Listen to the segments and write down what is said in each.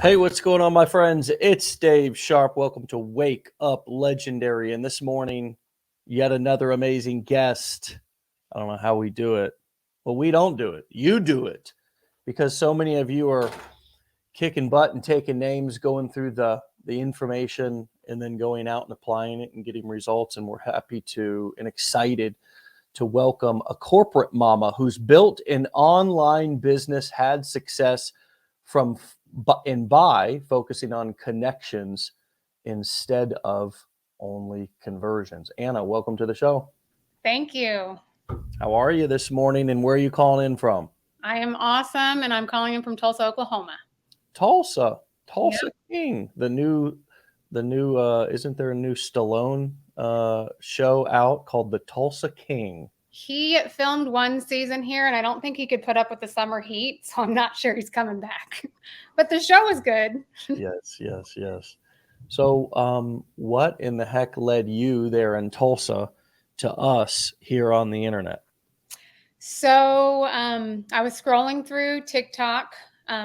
Hey, what's going on, my friends? It's Dave Sharpe. Welcome to Wake Up Legendary. And this morning, yet another amazing guest. I don't know how we do it. Well, we don't do it. You do it because so many of you are kicking butt and taking names, going through the information, and then going out and applying it and getting results. And we're happy to and excited to welcome a corporate mama who's built an online business, had success from by focusing on connections instead of only conversions. Anna, welcome to the show. Thank you. How are you this morning, and where are you calling in from? I am awesome, and I'm calling in from Tulsa, Oklahoma. Tulsa Yep. King. The new isn't there a new Stallone show out called The Tulsa King? He filmed one season here, and I don't think he could put up with the summer heat, so I'm not sure he's coming back. But the show was good. Yes. So, what in the heck led you there in Tulsa to us here on the internet? So I was scrolling through TikTok.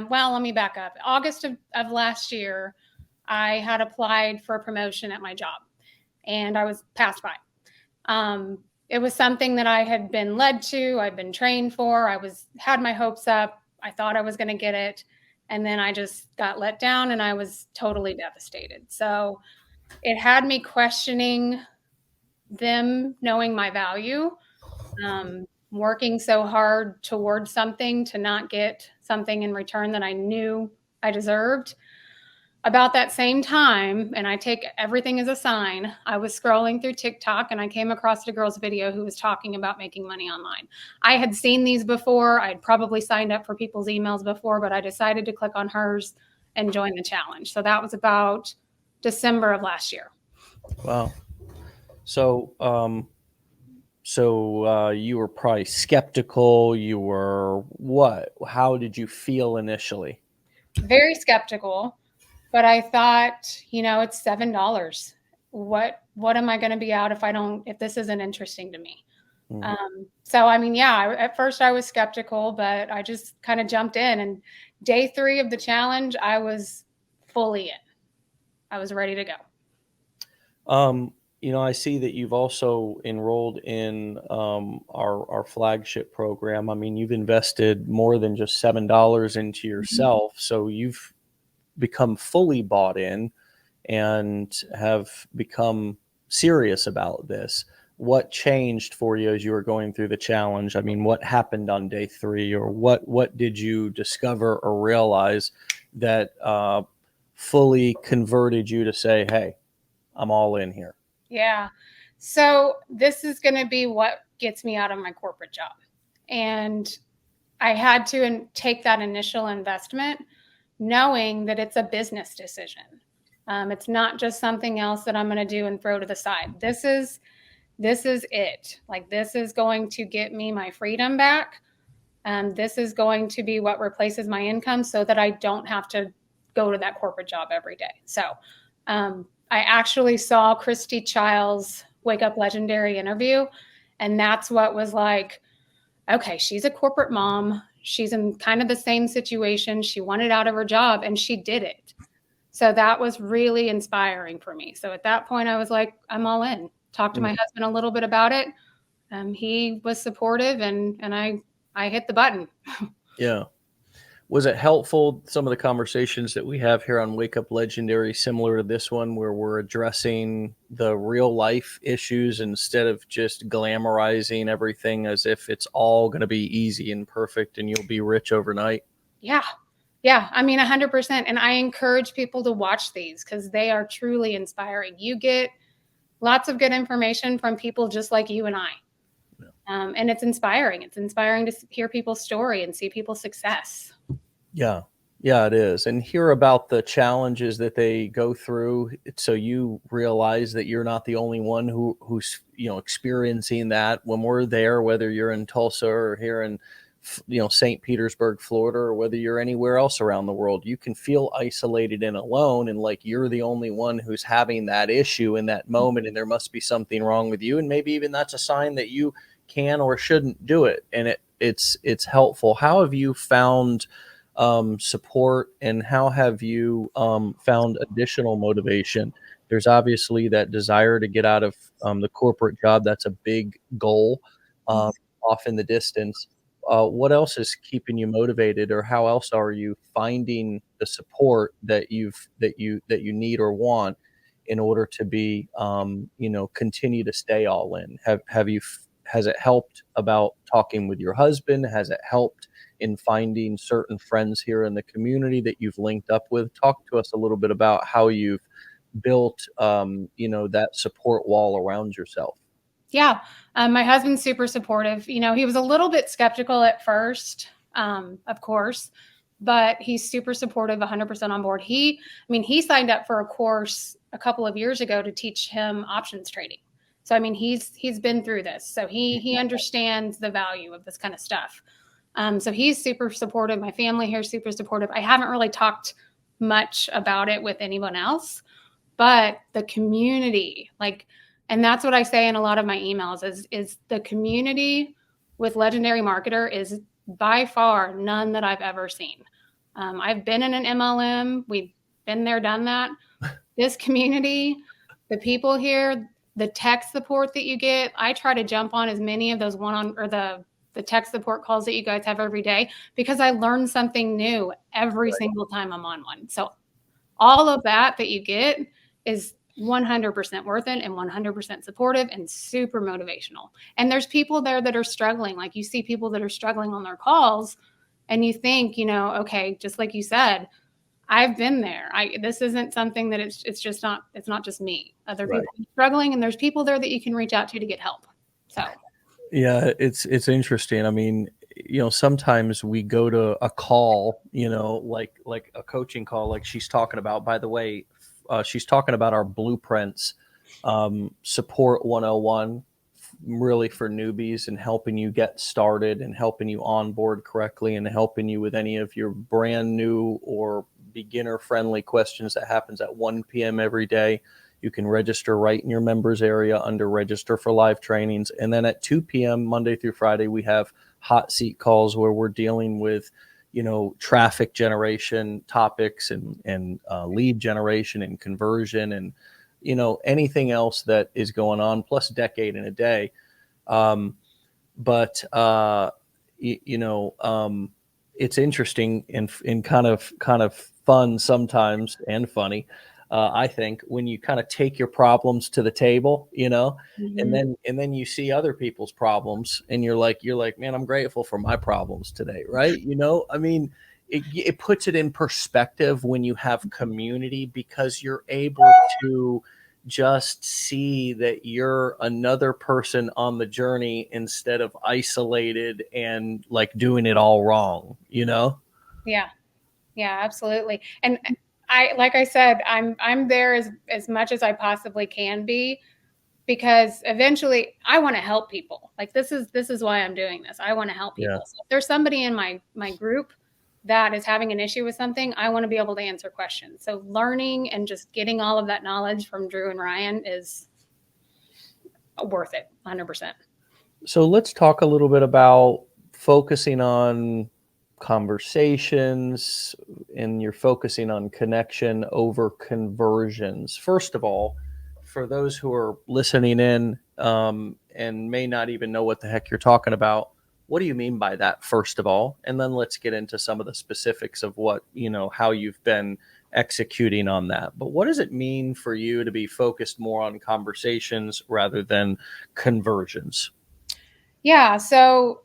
Well, let me back up. August of last year, I had applied for a promotion at my job, and I was passed by. It was something that I had been led to, I'd been trained for, had my hopes up, I thought I was going to get it, and then I just got let down and I was totally devastated. So it had me questioning them knowing my value, working so hard towards something to not get something in return that I knew I deserved. About that same time, and I take everything as a sign, I was scrolling through TikTok and I came across a girl's video who was talking about making money online. I had seen these before. I'd probably signed up for people's emails before, but I decided to click on hers and join the challenge. So that was about December of last year. Wow. So, you were probably skeptical. You were what? How did you feel initially? Very skeptical, but I thought, it's $7. What am I going to be out if this isn't interesting to me? So, at first I was skeptical, but I just kind of jumped in, and day 3 of the challenge, I was fully in. I was ready to go. I see that you've also enrolled in our flagship program. I mean, you've invested more than just $7 into yourself, so you've become fully bought in and have become serious about this. What changed for you as you were going through the challenge? I mean, what happened on day 3, or what did you discover or realize that fully converted you to say, hey, I'm all in here? Yeah. So this is going to be what gets me out of my corporate job. And I had to take that initial investment knowing that it's a business decision. It's not just something else that I'm going to do and throw to the side. This is it. Like, this is going to get me my freedom back. This is going to be what replaces my income so that I don't have to go to that corporate job every day. So I actually saw Christy Child's Wake Up Legendary interview, and that's what was like, okay, she's a corporate mom. She's in kind of the same situation. She wanted out of her job and she did it. So that was really inspiring for me. So at that point I was like, I'm all in. Talked to my husband a little bit about it. He was supportive, and I hit the button. Yeah. Was it helpful, some of the conversations that we have here on Wake Up Legendary, similar to this one, where we're addressing the real life issues instead of just glamorizing everything as if it's all going to be easy and perfect and you'll be rich overnight? Yeah. 100%. And I encourage people to watch these because they are truly inspiring. You get lots of good information from people just like you and I. Yeah. And it's inspiring. It's inspiring to hear people's story and see people's success. Yeah, it is. And hear about the challenges that they go through. So you realize that you're not the only one who's experiencing that. When we're there, whether you're in Tulsa or here in St. Petersburg, Florida, or whether you're anywhere else around the world, you can feel isolated and alone, and like you're the only one who's having that issue in that moment, and there must be something wrong with you, and maybe even that's a sign that you can or shouldn't do it. And it's helpful. How have you found support, and how have you found additional motivation? There's obviously that desire to get out of the corporate job. That's a big goal off in the distance. What else is keeping you motivated, or how else are you finding the support that you need or want in order to be continue to stay all in? Has it helped about talking with your husband? Has it helped in finding certain friends here in the community that you've linked up with? Talk to us a little bit about how you've built that support wall around yourself. Yeah. My husband's super supportive. He was a little bit skeptical at first, of course, but he's super supportive, 100% on board. He signed up for a course a couple of years ago to teach him options trading. So, he's been through this. So he understands the value of this kind of stuff. So he's super supportive. My family here is super supportive. I haven't really talked much about it with anyone else, but the community, and that's what I say in a lot of my emails is the community with Legendary Marketer is by far none that I've ever seen. I've been in an MLM. We've been there, done that. This community, the people here, the tech support that you get. I try to jump on as many of those the tech support calls that you guys have every day, because I learn something new every single time I'm on one. So all of that you get is 100% worth it and 100% supportive and super motivational. And there's people there that are struggling. Like, you see people that are struggling on their calls, and you think, okay, just like you said, I've been there. This isn't something that it's not just me. Other people are struggling, and there's people there that you can reach out to get help. So yeah, it's interesting. I mean, sometimes we go to a call, like a coaching call, like she's talking about. By the way, she's talking about our blueprints, support 101, really for newbies, and helping you get started and helping you onboard correctly and helping you with any of your brand new or beginner friendly questions. That happens at 1 p.m. every day. You can register right in your members area under register for live trainings. And then at 2 p.m. Monday through Friday, we have hot seat calls where we're dealing with, traffic generation topics and lead generation and conversion and, anything else that is going on, plus decade in a day. It's interesting and kind of fun sometimes, and funny. I think when you kind of take your problems to the table, and then you see other people's problems, and you're like, man, I'm grateful for my problems today, right? It puts it in perspective when you have community, because you're able to just see that you're another person on the journey instead of isolated and like doing it all wrong, Yeah, absolutely. And like I said, I'm there as much as I possibly can be, because eventually I want to help people. Like, this is why I'm doing this. I want to help people. Yeah. So if there's somebody in my group that is having an issue with something, I want to be able to answer questions. So learning and just getting all of that knowledge from Drew and Ryan is worth it, 100%. So let's talk a little bit about focusing on conversations, and you're focusing on connection over conversions. First of all, for those who are listening in and may not even know what the heck you're talking about, what do you mean by that, first of all? And then let's get into some of the specifics of what, how you've been executing on that. But what does it mean for you to be focused more on conversations rather than conversions? Yeah. So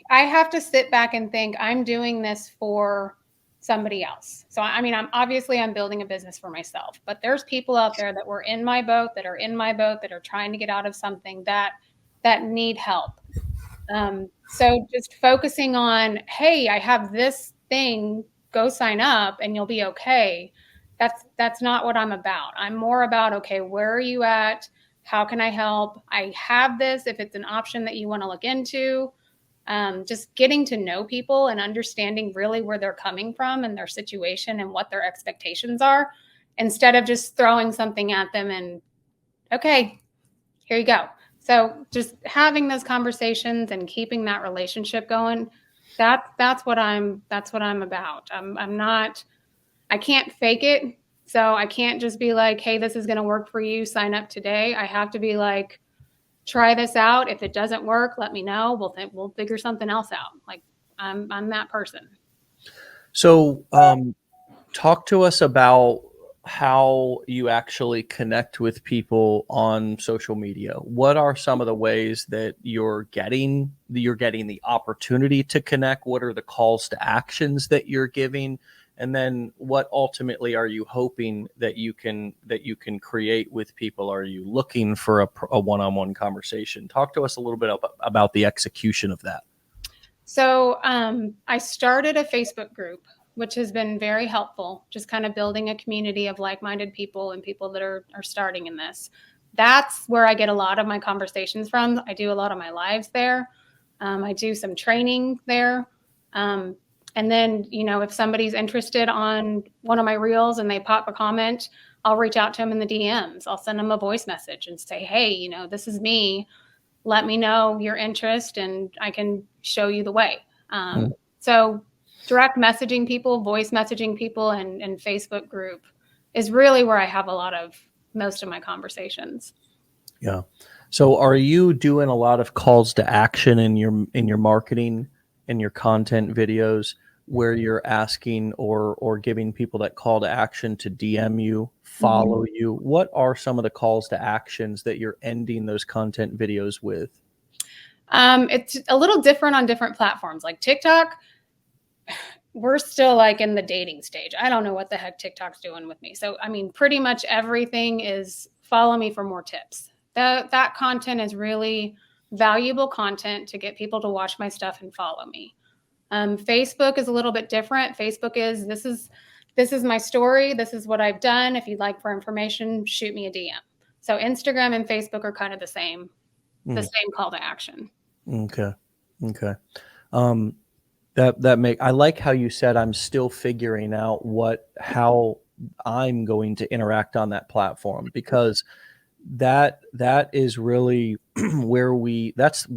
I have to sit back and think, I'm doing this for somebody else. So, I'm building a business for myself, but there's people out there that were in my boat, that are trying to get out of something that need help. So just focusing on, hey, I have this thing, go sign up and you'll be okay. That's not what I'm about. I'm more about, okay, where are you at? How can I help? I have this, if it's an option that you want to look into. Just getting to know people and understanding really where they're coming from and their situation and what their expectations are, instead of just throwing something at them and, okay, here you go. So just having those conversations and keeping that relationship going That's what I'm about. I'm not, I can't fake it. So I can't just be like, hey, this is going to work for you. Sign up today. I have to be like, try this out. If it doesn't work, let me know. We'll figure something else out. Like I'm that person. So, talk to us about how you actually connect with people on social media. What are some of the ways that you're getting the opportunity to connect? What are the calls to actions that you're giving? And then what ultimately are you hoping that you can create with people? Are you looking for a one-on-one conversation? Talk to us a little bit about the execution of that. So I started a Facebook group, which has been very helpful, just kind of building a community of like-minded people and people that are starting in this. That's where I get a lot of my conversations from. I do a lot of my lives there. I do some training there. And then, if somebody's interested on one of my reels and they pop a comment, I'll reach out to them in the DMs. I'll send them a voice message and say, hey, this is me. Let me know your interest and I can show you the way. So direct messaging people, voice messaging people, and Facebook group is really where I have a lot of most of my conversations. Yeah. So are you doing a lot of calls to action in your marketing and your content videos where you're asking or giving people that call to action to DM you, follow you? What are some of the calls to actions that you're ending those content videos with? It's a little different on different platforms. Like TikTok, we're still like in the dating stage. I don't know what the heck TikTok's doing with me. So, I mean, pretty much everything is follow me for more tips. That content is really valuable content to get people to watch my stuff and follow me. Facebook is a little bit different. Facebook is this is my story. This is what I've done. If you'd like for information, shoot me a DM. So Instagram and Facebook are kind of the same call to action. Okay. I like how you said I'm still figuring out how I'm going to interact on that platform, because that is really that's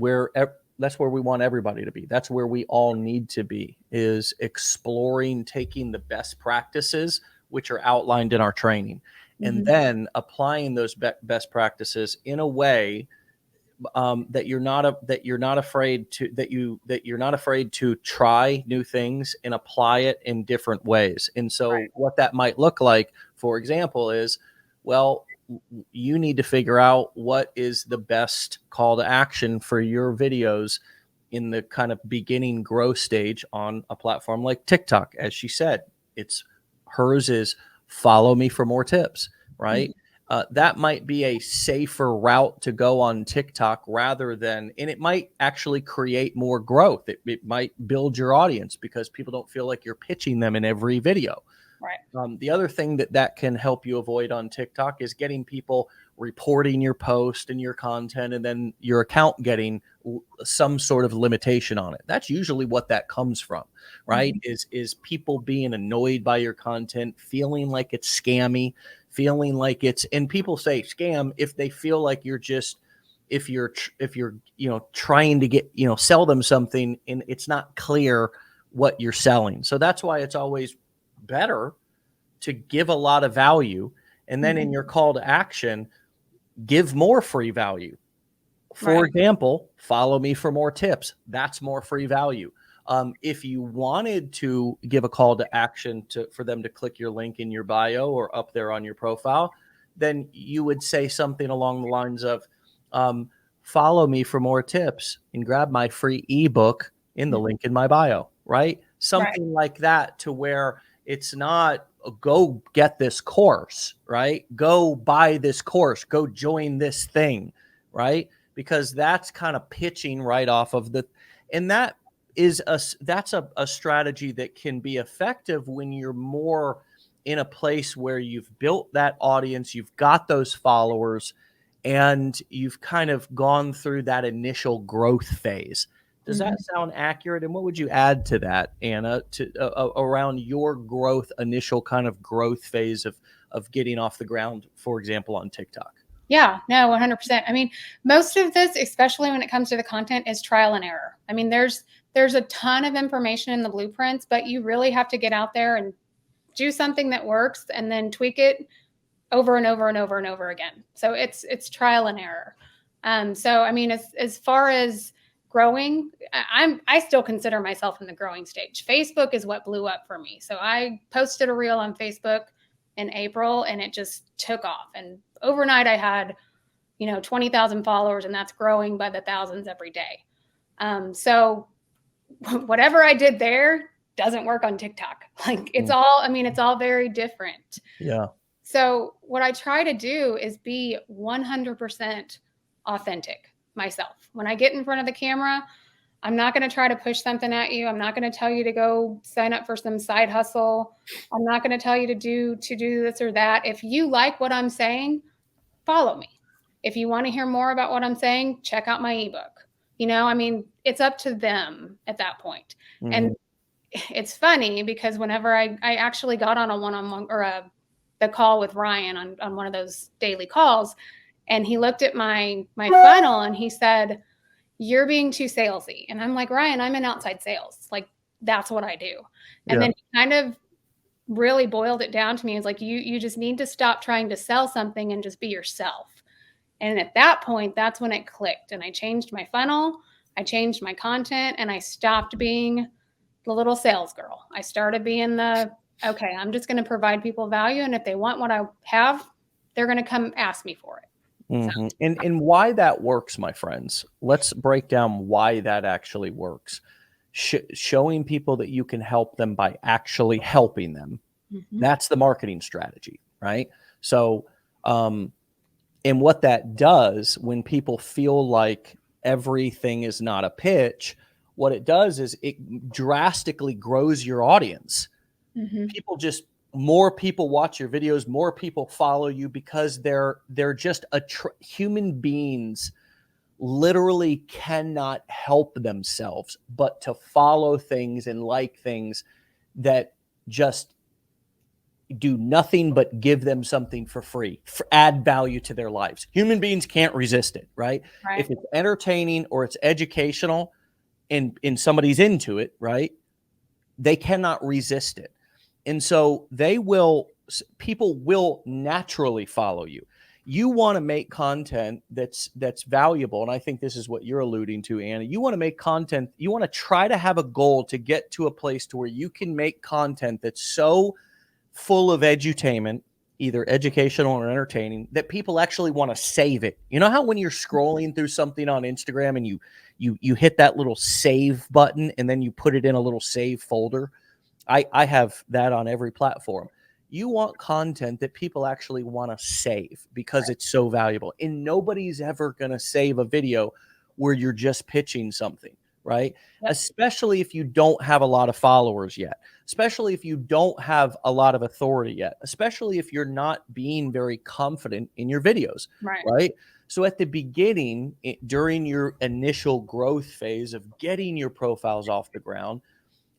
where we want everybody to be. That's where we all need to be, is exploring, taking the best practices, which are outlined in our training, and then applying those best practices in a way that you're not afraid to try new things and apply it in different ways. And so what that might look like, for example, is, well, you need to figure out what is the best call to action for your videos in the kind of beginning growth stage on a platform like TikTok. As she said, hers is follow me for more tips, right? That might be a safer route to go on TikTok and it might actually create more growth. It might build your audience because people don't feel like you're pitching them in every video. Right. The other thing that can help you avoid on TikTok is getting people reporting your post and your content, and then your account getting some sort of limitation on it. That's usually what that comes from, right? Is people being annoyed by your content, feeling like it's scammy, feeling like and people say scam if they feel like if you're trying to get, sell them something and it's not clear what you're selling. So that's why it's always better to give a lot of value, and then in your call to action, give more free value. For example, follow me for more tips. That's more free value. If you wanted to give a call to action for them to click your link in your bio or up there on your profile, then you would say something along the lines of, follow me for more tips and grab my free ebook in the link in my bio, right? Something like that, to where it's not go get this course, right? Go buy this course, go join this thing, right? Because that's kind of pitching right off of and that's a strategy that can be effective when you're more in a place where you've built that audience, you've got those followers, and you've kind of gone through that initial growth phase. Does that sound accurate? And what would you add to that, Anna, around your initial kind of growth phase of getting off the ground, for example, on TikTok? Yeah, no, 100%. I mean, most of this, especially when it comes to the content, is trial and error. I mean, there's there's a ton of information in the blueprints, but you really have to get out there and do something that works and then tweak it over and over and over and over again. So it's trial and error. So I mean, as far as growing, I still consider myself in the growing stage. Facebook is what blew up for me. So I posted a reel on Facebook in April and it just took off. And overnight I had, 20,000 followers, and that's growing by the thousands every day. So whatever I did there doesn't work on TikTok. Like it's all very different. Yeah. So what I try to do is be 100% authentic myself. When I get in front of the camera, I'm not going to try to push something at you. I'm not going to tell you to go sign up for some side hustle. I'm not going to tell you to do this or that. If you like what I'm saying, follow me. If you want to hear more about what I'm saying, check out my ebook. It's up to them at that point. Mm-hmm. And it's funny because whenever I actually got on a one-on-one or the call with Ryan on one of those daily calls, and he looked at my funnel and he said, "You're being too salesy." And I'm like, "Ryan, I'm in outside sales. Like that's what I do." And then he kind of really boiled it down to me. It's like, you just need to stop trying to sell something and just be yourself. And at that point, that's when it clicked. And I changed my funnel, I changed my content, and I stopped being the little sales girl. I started being okay, I'm just going to provide people value. And if they want what I have, they're going to come ask me for it. Mm-hmm. So. And why that works, my friends, let's break down why that actually works. Showing people that you can help them by actually helping them. Mm-hmm. That's the marketing strategy, right? So, and what that does when people feel like everything is not a pitch, what it does is it drastically grows your audience. Mm-hmm. More people watch your videos, more people follow you because they're just human beings literally cannot help themselves but to follow things and like things that just do nothing but give them something for free, add value to their lives. Human beings can't resist it, right? If it's entertaining or it's educational and somebody's into it, right? They cannot resist it. And so people will naturally follow you. You want to make content that's valuable. And I think this is what you're alluding to, Anna. You want to make content. You want to try to have a goal to get to a place to where you can make content that's so full of edutainment, either educational or entertaining, that people actually want to save it. You know how when you're scrolling through something on Instagram and you hit that little save button and then you put it in a little save folder? I have that on every platform. You want content that people actually want to save because it's so valuable. And nobody's ever going to save a video where you're just pitching something, right? Yep. Especially if you don't have a lot of followers yet, especially if you don't have a lot of authority yet, especially if you're not being very confident in your videos, right? So at the beginning, during your initial growth phase of getting your profiles off the ground,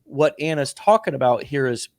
what Anna's talking about here is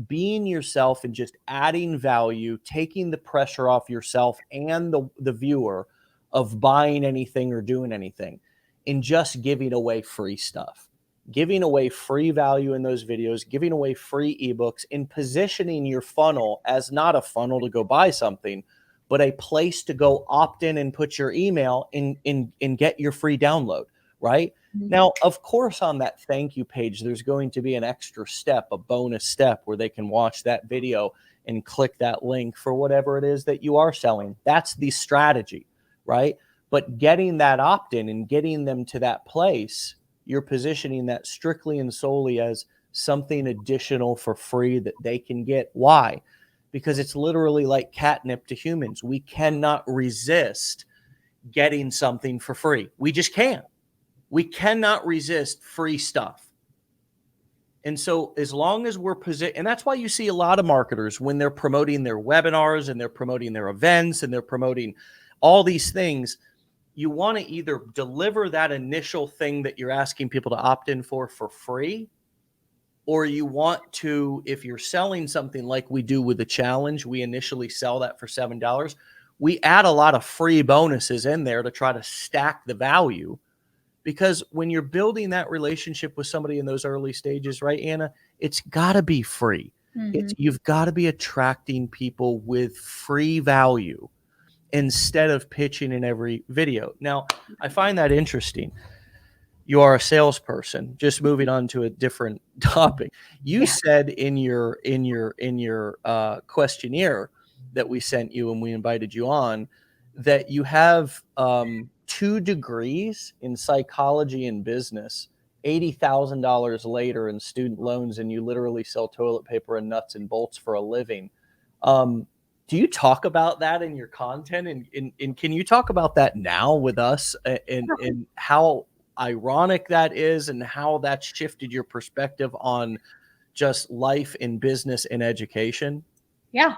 being yourself and just adding value, taking the pressure off yourself and the viewer of buying anything or doing anything, and just giving away free stuff, giving away free value in those videos, giving away free ebooks, and positioning your funnel as not a funnel to go buy something, but a place to go opt in and put your email and get your free download, right? Mm-hmm. Now, of course, on that thank you page, there's going to be an extra step, a bonus step where they can watch that video and click that link for whatever it is that you are selling. That's the strategy, right? But getting that opt-in and getting them to that place, you're positioning that strictly and solely as something additional for free that they can get. Why? Because it's literally like catnip to humans. We cannot resist getting something for free. We just can't. We cannot resist free stuff. And so as long as we're and that's why you see a lot of marketers when they're promoting their webinars and they're promoting their events and they're promoting all these things, you want to either deliver that initial thing that you're asking people to opt in for free, or you want to, if you're selling something like we do with the challenge, we initially sell that for $7. We add a lot of free bonuses in there to try to stack the value, because when you're building that relationship with somebody in those early stages, right, Anna, it's got to be free. You've got to be attracting people with free value instead of pitching in every video. Now, I find that interesting. You are a salesperson. Just moving on to a different topic. You said in your questionnaire that we sent you and we invited you on that you have 2 degrees in psychology and business, $80,000 later in student loans, and you literally sell toilet paper and nuts and bolts for a living. Do you talk about that in your content? And can you talk about that now with us and how ironic that is and how that's shifted your perspective on just life in business and education? Yeah.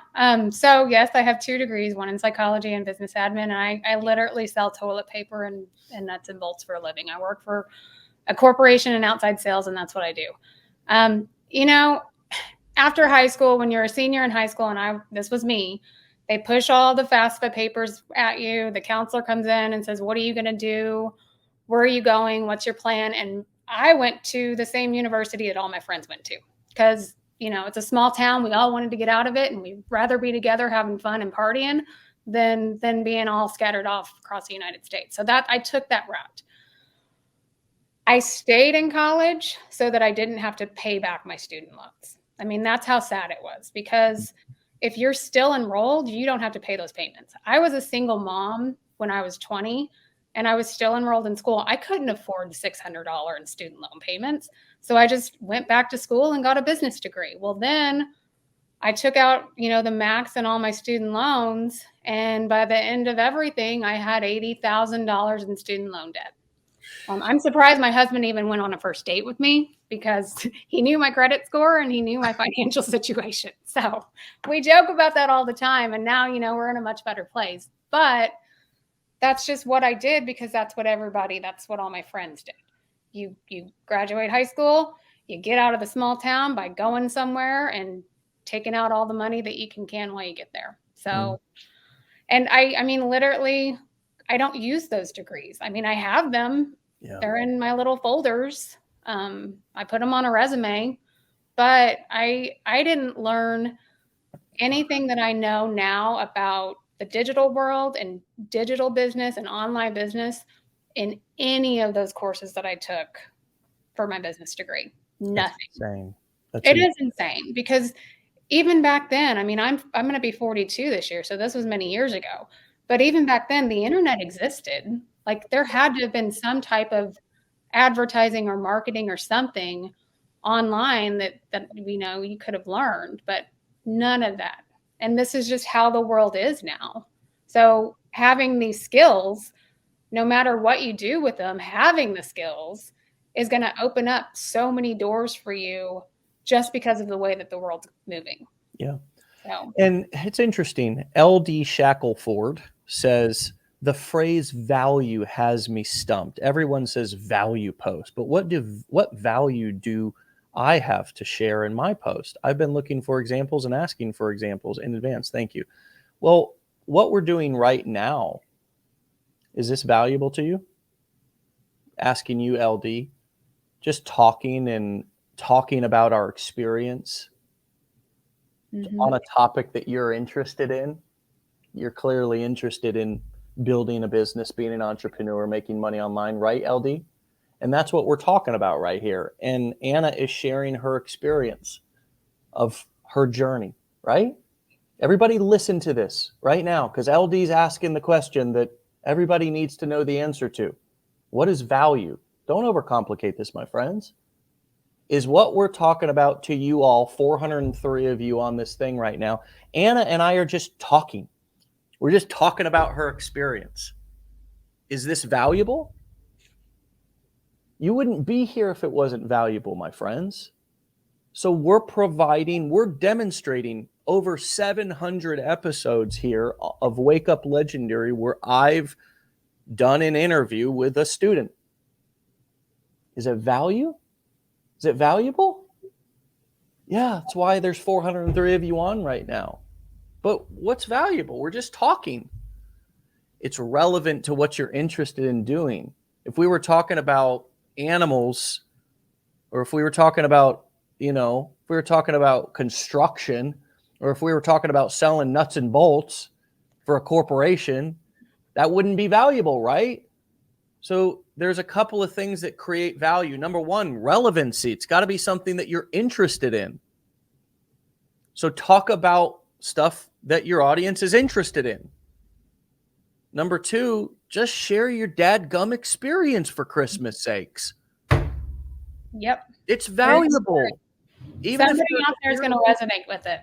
So yes, I have 2 degrees, one in psychology and business admin. And I literally sell toilet paper and nuts and bolts for a living. I work for a corporation in outside sales, and that's what I do. You know, after high school, when you're a senior in high school, and this was me, they push all the FAFSA papers at you. The counselor comes in and says, what are you going to do? Where are you going? What's your plan? And I went to the same university that all my friends went to because, it's a small town. We all wanted to get out of it, and we'd rather be together having fun and partying than being all scattered off across the United States. So I took that route. I stayed in college so that I didn't have to pay back my student loans. I mean, that's how sad it was, because if you're still enrolled, you don't have to pay those payments. I was a single mom when I was 20, and I was still enrolled in school. I couldn't afford the $600 in student loan payments. So I just went back to school and got a business degree. Well, then I took out, the max in all my student loans. And by the end of everything, I had $80,000 in student loan debt. I'm surprised my husband even went on a first date with me because he knew my credit score and he knew my financial situation. So we joke about that all the time. And now, we're in a much better place. But that's just what I did because that's what all my friends did. You graduate high school, you get out of the small town by going somewhere and taking out all the money that you can while you get there. So, and I mean, literally, I don't use those degrees. I mean, I have them. Yeah. They're in my little folders. I put them on a resume, but I didn't learn anything that I know now about the digital world and digital business and online business in any of those courses that I took for my business degree. Nothing. It is insane because even back then, I mean, I'm going to be 42 this year, so this was many years ago. But even back then, the internet existed. Like there had to have been some type of advertising or marketing or something online that you could have learned, but none of that. And this is just how the world is now. So having these skills, no matter what you do with them, having the skills is going to open up so many doors for you just because of the way that the world's moving. Yeah. So. And it's interesting. LD Shackelford says, the phrase value has me stumped. Everyone says value post, but what value do I have to share in my post? I've been looking for examples and asking for examples in advance. Thank you. Well, what we're doing right now, is this valuable to you? Asking you, LD, just talking about our experience on a topic that you're interested in. You're clearly interested in building a business, being an entrepreneur, making money online, right, LD? And that's what we're talking about right here. And Anna is sharing her experience of her journey, right? Everybody listen to this right now, because LD's asking the question that everybody needs to know the answer to. What is value? Don't overcomplicate this, my friends. Is what we're talking about to you all, 403 of you on this thing right now. Anna and I are just talking. We're just talking about her experience. Is this valuable? You wouldn't be here if it wasn't valuable, my friends. So we're demonstrating over 700 episodes here of Wake Up Legendary where I've done an interview with a student. Is it value? Is it valuable? Yeah, that's why there's 403 of you on right now. But what's valuable? We're just talking. It's relevant to what you're interested in doing. If we were talking about animals, or if we were talking about, if we were talking about construction, or if we were talking about selling nuts and bolts for a corporation, that wouldn't be valuable, right? So there's a couple of things that create value. Number one, relevancy. It's got to be something that you're interested in. So talk about stuff that your audience is interested in. Number two, just share your dadgum experience, for Christmas sakes. Yep. It's valuable. Even somebody out there is going to resonate with it.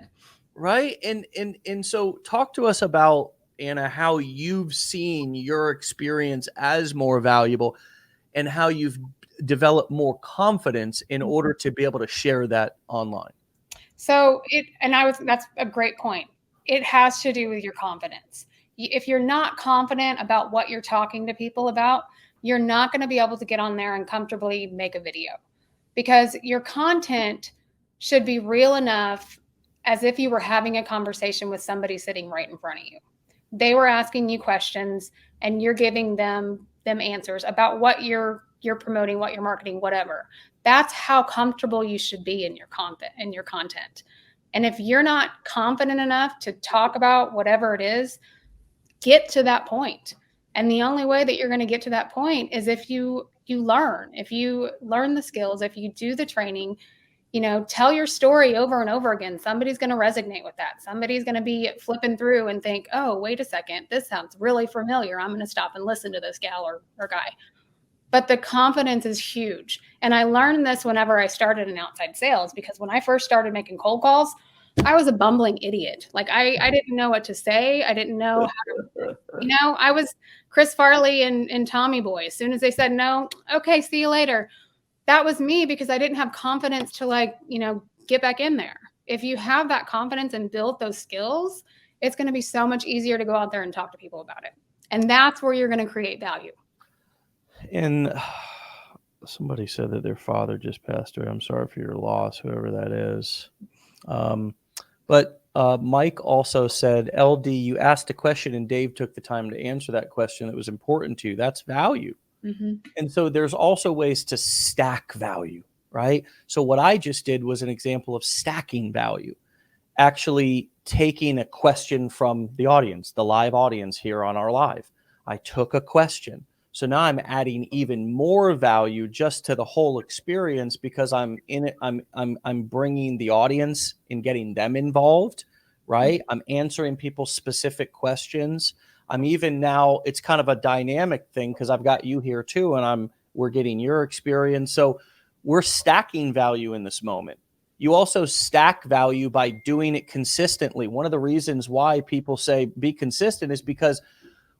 Right. And so talk to us about, Anna, how you've seen your experience as more valuable and how you've developed more confidence in order to be able to share that online. So that's a great point. It has to do with your confidence. If you're not confident about what you're talking to people about, you're not going to be able to get on there and comfortably make a video, because your content should be real enough as if you were having a conversation with somebody sitting right in front of you. They were asking you questions and you're giving them answers about what you're promoting, what you're marketing, whatever. That's how comfortable you should be in your content. And if you're not confident enough to talk about whatever it is, get to that point. And the only way that you're going to get to that point is if you learn the skills, if you do the training, tell your story over and over again. Somebody's going to resonate with that. Somebody's going to be flipping through and think, oh, wait a second, this sounds really familiar. I'm going to stop and listen to this gal or guy. But the confidence is huge. And I learned this whenever I started in outside sales, because when I first started making cold calls, I was a bumbling idiot. Like I didn't know what to say. I didn't know how to, I was Chris Farley and Tommy Boy. As soon as they said no, okay, see you later. That was me, because I didn't have confidence to get back in there. If you have that confidence and build those skills, it's going to be so much easier to go out there and talk to people about it. And that's where you're going to create value. And somebody said that their father just passed away. I'm sorry for your loss, whoever that is. But Mike also said, LD, you asked a question and Dave took the time to answer that question that was important to you. That's value. Mm-hmm. And so there's also ways to stack value, right? So what I just did was an example of stacking value, actually taking a question from the audience, the live audience here on our live. I took a question. So now I'm adding even more value just to the whole experience, because I'm in it. I'm bringing the audience and getting them involved, right? I'm answering people's specific questions. I'm even now, it's kind of a dynamic thing because I've got you here too, and we're getting your experience. So we're stacking value in this moment. You also stack value by doing it consistently. One of the reasons why people say be consistent is because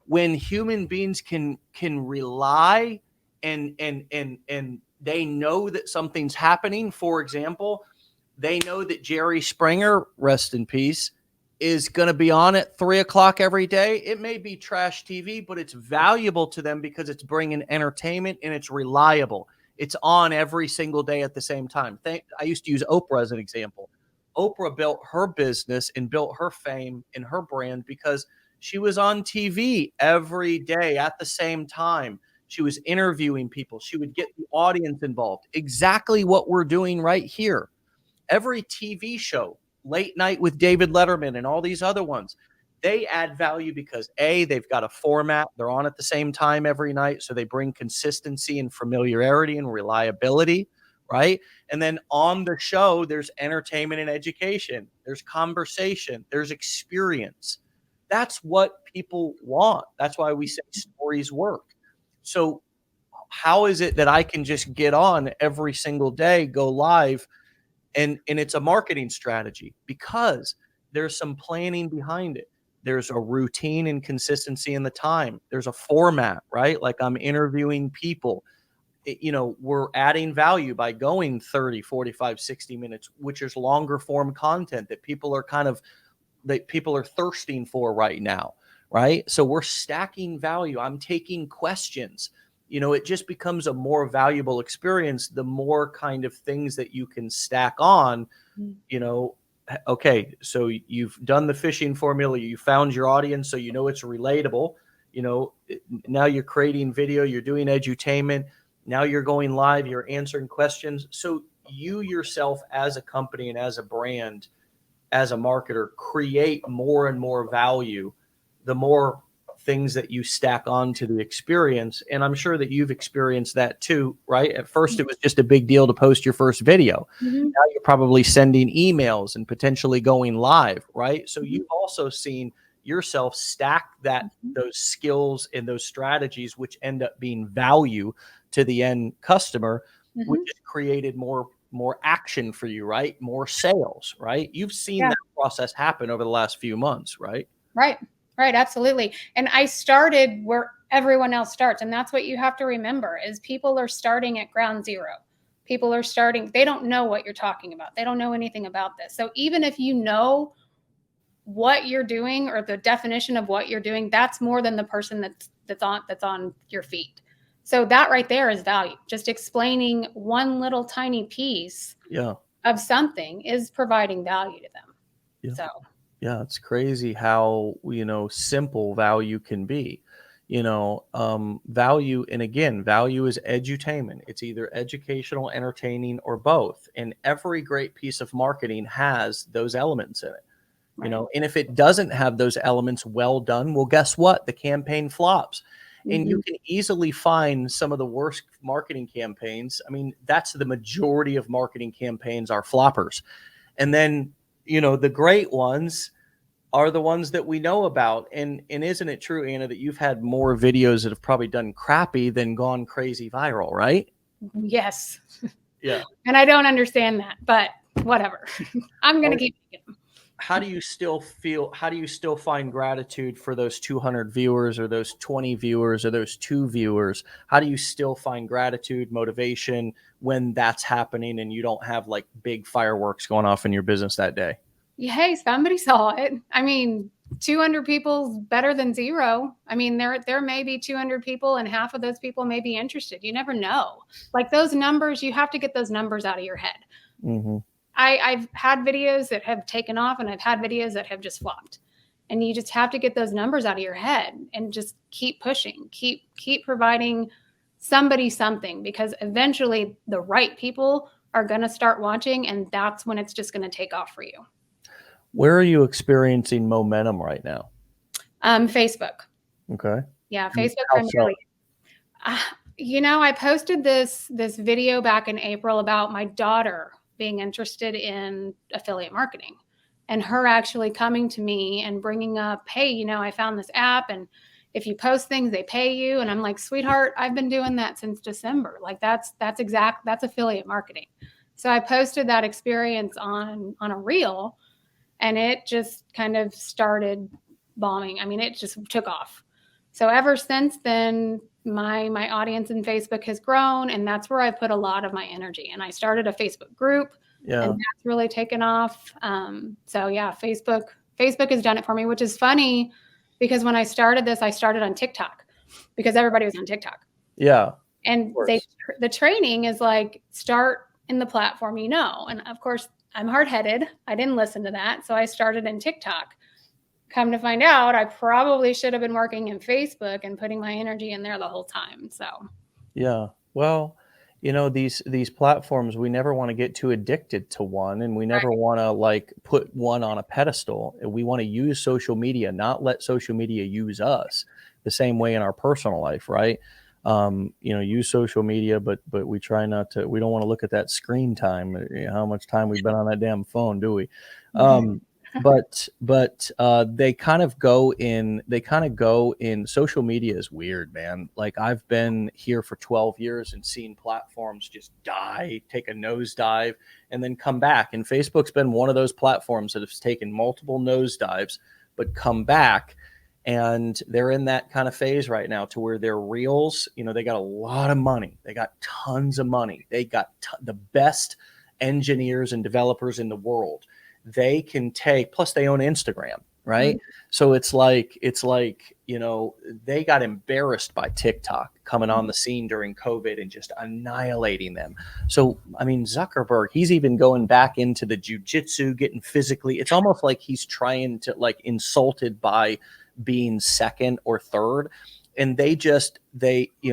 when human beings can rely and they know that something's happening. For example, they know that Jerry Springer, rest in peace, is going to be on at 3:00 every day. It may be trash TV, but it's valuable to them because it's bringing entertainment and it's reliable. It's on every single day at the same time. I used to use Oprah as an example. Oprah built her business and built her fame and her brand because she was on TV every day at the same time. She was interviewing people. She would get the audience involved. Exactly what we're doing right here. Every TV show, Late Night with David Letterman and all these other ones, they add value because A, they've got a format. They're on at the same time every night. So they bring consistency and familiarity and reliability, right? And then on the show, there's entertainment and education. There's conversation. There's experience. That's what people want. That's why we say stories work. So how is it that I can just get on every single day, go live, and it's a marketing strategy? Because there's some planning behind it. There's a routine and consistency in the time. There's a format, right? Like I'm interviewing people. We're adding value by going 30, 45, 60 minutes, which is longer form content that people are thirsting for right now, right? So we're stacking value. I'm taking questions. It just becomes a more valuable experience the more kind of things that you can stack on. Okay, so you've done the fishing formula, you found your audience, so it's relatable. Now you're creating video, you're doing edutainment. Now you're going live, you're answering questions. So you yourself as a company and as a brand, as a marketer, create more and more value, the more things that you stack onto the experience. And I'm sure that you've experienced that too, right? At first, it was just a big deal to post your first video. Mm-hmm. Now you're probably sending emails and potentially going live, right? So Mm-hmm. you've also seen yourself stack those skills and those strategies, which end up being value to the end customer, Mm-hmm. which has created more action for you, right? More sales, right? You've seen Yeah. that process happen over the last few months, right? Right. Absolutely. And I started where everyone else starts. And that's what you have to remember is people are starting at ground zero. People are starting, they don't know what you're talking about. They don't know anything about this. So even if you know what you're doing or the definition of what you're doing, that's more than the person that's on your feet. So that right there is value. Just explaining one little tiny piece of something is providing value to them. Yeah. So yeah, it's crazy how, simple value can be. Value, and again, value is edutainment. It's either educational, entertaining, or both. And every great piece of marketing has those elements in it. right. And if it doesn't have those elements well done, well, guess what? The campaign flops. And you can easily find some of the worst marketing campaigns. I mean, that's the majority of marketing campaigns are floppers. And then, the great ones are the ones that we know about. And isn't it true, Anna, that you've had more videos that have probably done crappy than gone crazy viral, right? Yes. Yeah. And I don't understand that, but whatever. I'm going to keep making them. How do you still find gratitude for those 200 viewers or those 20 viewers or those 2 viewers? How do you still find gratitude, motivation when that's happening and you don't have like big fireworks going off in your business that day? Hey, somebody saw it. I mean, 200 people's better than 0. I mean, there may be 200 people and half of those people may be interested. You never know. Like those numbers, you have to get those numbers out of your head. Mm-hmm. I've had videos that have taken off and I've had videos that have just flopped. And you just have to get those numbers out of your head and just keep pushing, keep providing somebody something, because eventually the right people are going to start watching, and that's when it's just going to take off for you. Where are you experiencing momentum right now? Facebook. Okay. Yeah, Facebook primarily. I posted this video back in April about my daughter being interested in affiliate marketing and her actually coming to me and bringing up, hey, I found this app and if you post things, they pay you. And I'm like, sweetheart, I've been doing that since December. Like that's affiliate marketing. So I posted that experience on a reel and it just kind of started bombing. I mean, it just took off. So ever since then, my audience in Facebook has grown, and that's where I put a lot of my energy. And I started a Facebook group, and that's really taken off. So yeah, Facebook has done it for me, which is funny because when I started this, I started on TikTok because everybody was on TikTok. Yeah. And the training is like, start in the platform, and of course I'm hard-headed. I didn't listen to that. So I started in TikTok. Come to find out, I probably should have been working in Facebook and putting my energy in there the whole time. So, yeah. Well, these platforms, we never want to get too addicted to one, and we never want to like put one on a pedestal. We want to use social media, not let social media use us the same way in our personal life, right? Use social media, but we try not to. We don't want to look at that screen time. How much time we've been on that damn phone, do we? But they kind of go in social media is weird, man. Like I've been here for 12 years and seen platforms just take a nosedive and then come back. And Facebook's been one of those platforms that has taken multiple nosedives, but come back. And they're in that kind of phase right now to where their reels, they got a lot of money. They got tons of money. They got the best engineers and developers in the world. They can plus they own Instagram, right? So it's like, they got embarrassed by TikTok coming on the scene during COVID and just annihilating them. So I mean, Zuckerberg, he's even going back into the jujitsu, getting physically. It's almost like he's trying to, like, insulted by being second or third. And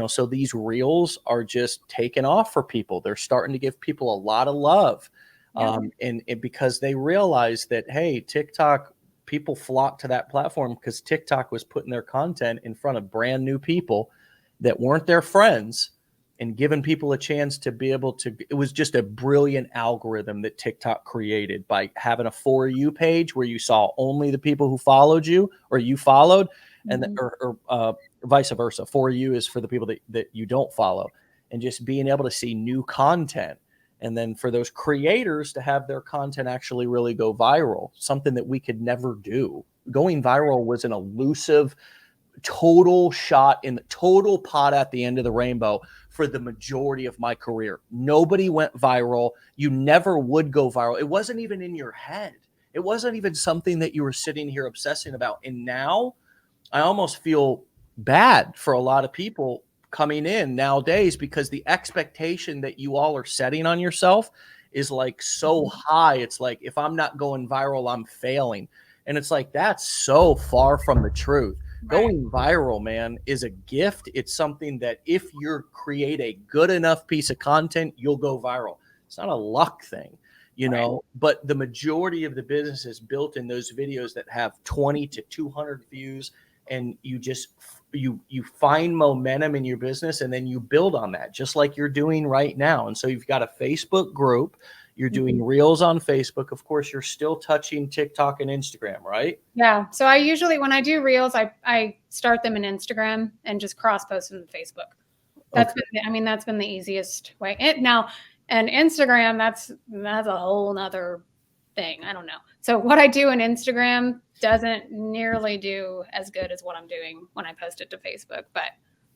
so these reels are just taking off for people. They're starting to give people a lot of love. And because they realize that, hey, TikTok, people flock to that platform because TikTok was putting their content in front of brand new people that weren't their friends and giving people a chance to be able to. It was just a brilliant algorithm that TikTok created by having a For You page where you saw only the people who followed you or you followed, and vice versa. For You is for the people that you don't follow, and just being able to see new content. And then for those creators to have their content actually really go viral, something that we could never do. Going viral was an elusive, total shot in the total pot at the end of the rainbow for the majority of my career. Nobody went viral. You never would go viral. It wasn't even in your head. It wasn't even something that you were sitting here obsessing about. And now I almost feel bad for a lot of people coming in nowadays because the expectation that you all are setting on yourself is like so high. It's like, if I'm not going viral, I'm failing. And it's like, that's so far from the truth. Right. Going viral, man, is a gift. It's something that if you create a good enough piece of content, you'll go viral. It's not a luck thing, but the majority of the business is built in those videos that have 20 to 200 views, and you find momentum in your business and then you build on that, just like you're doing right now. And so you've got a Facebook group, you're doing reels on Facebook. Of course, you're still touching TikTok and Instagram, right? Yeah. So I usually, when I do reels, I start them in Instagram and just cross post them to Facebook. That's been the easiest way. And Instagram, that's a whole nother thing. I don't know. So what I do in Instagram doesn't nearly do as good as what I'm doing when I post it to Facebook, but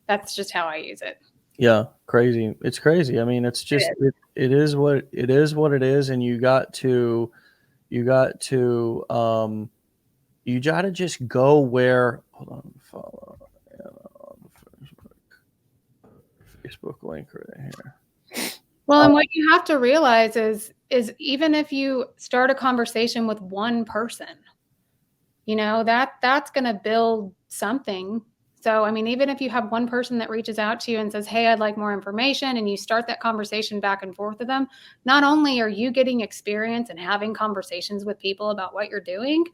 that's just how I use it. Yeah, crazy. It's crazy. I mean, it's just it is what it is, and you got to just go where. Hold on, follow Facebook link right here. Well, and what you have to realize is even if you start a conversation with one person, that's going to build something. So, I mean, even if you have one person that reaches out to you and says, hey, I'd like more information, and you start that conversation back and forth with them, not only are you getting experience and having conversations with people about what you're doing,